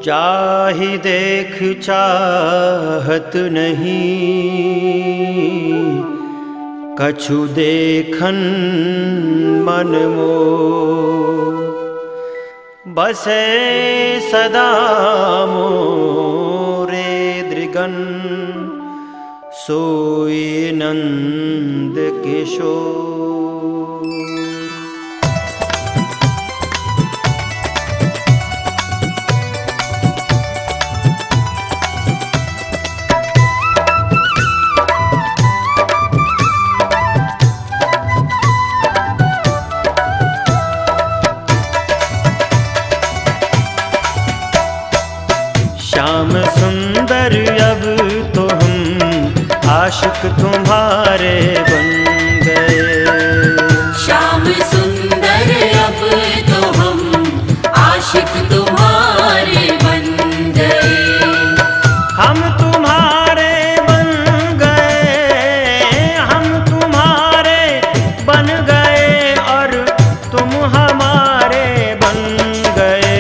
चाहि देख चाहत नहीं, कछु देखन मन मोह। बसे सदा मोरे दृगन, सोई नंद किशोर। श्याम सुंदर अब तो हम आशिक तुम्हारे बन गए। श्याम सुंदर अब तो हम आशिक तुम्हारे बन गए। हम तुम्हारे बन गए, हम तुम्हारे बन गए और तुम हमारे बन गए।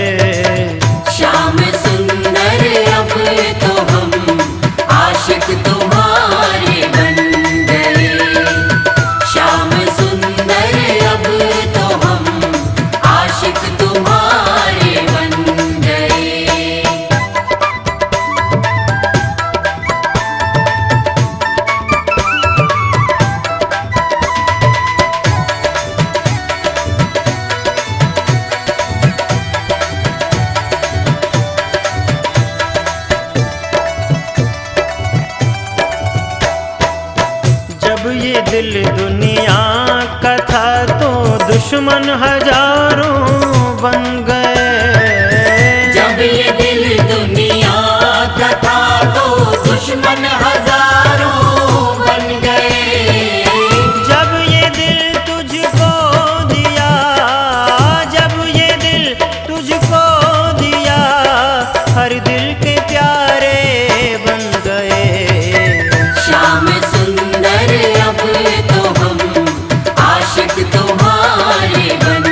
श्याम सुंदर अब तो हम आशिक तुम्हारे बन गए। श्याम सुंदर अब तो हम आशिक तुम्हारे बन गए। जब ये दिल दुनिया का था तो दुश्मन हजारों बन गए। जब ये दिल दुनिया का था तो दुश्मन हजारों बन गए। जब ये दिल तुझको दिया, जब ये दिल तुझको दिया, हर दिल के प्यारे बन गए। श्याम सुंदर अब तो हम आशिक तुम्हारे बन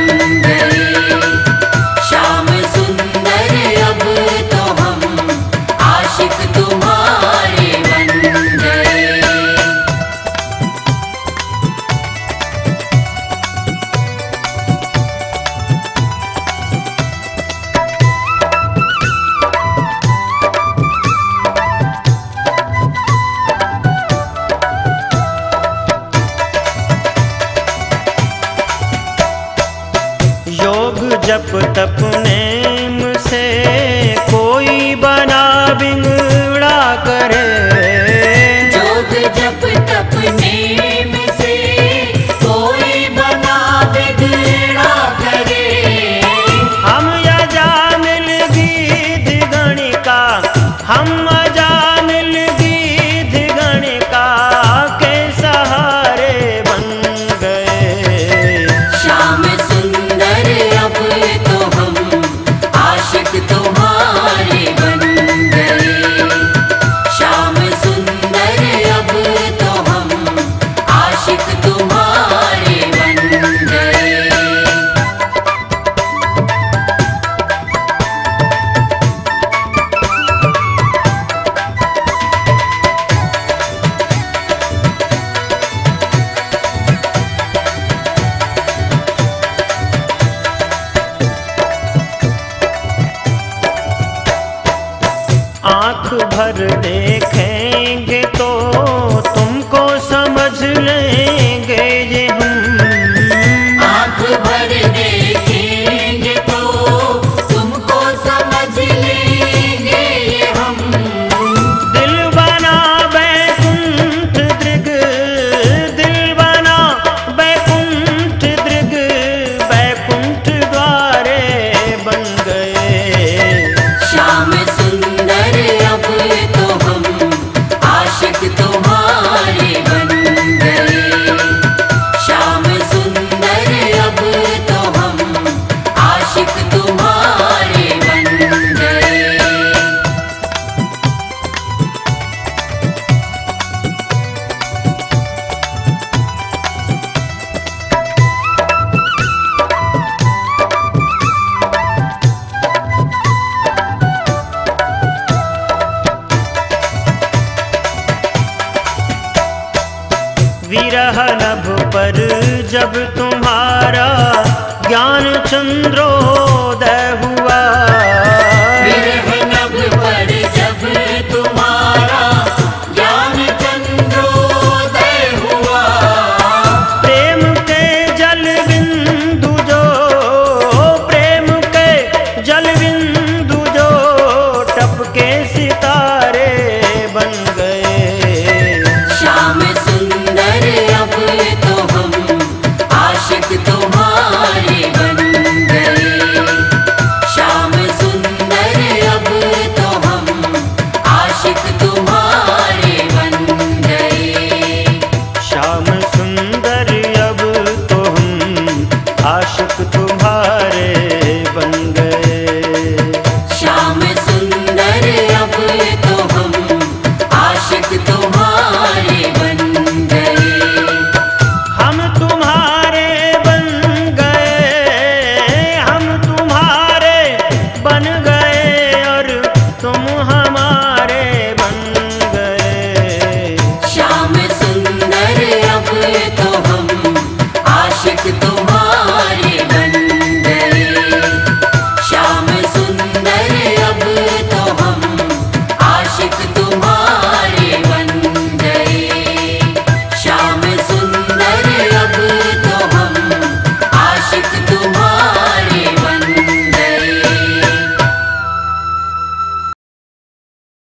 गए। श्याम सुंदर अब तो हम आशिक तुम्हारे बन गए। योग जप तप नेम से कोई बना बिगड़ा करे। योग जप तप नेम से कोई बना बिगड़ा करे। हम अजामिल गीत गणिका, हम अजामिल गीत गणिका के सहारे बन गए। श्याम सुंदर अब तो हम आशिक तुम्हारे बन गए। श्याम सुंदर अब तो हम आशिक तुम्हारे बन गए। आँख भर देखेंगे तो तुमको समझ लेंगे ये हम। आँख भर देखेंगे तो तुमको समझ लेंगे ये हम। दिल बना बैकुंठ दृग, दिल बना बैकुंठ दृग, बैकुंठ द्वारे बन गए। श्याम सुंदर अब तो हम जब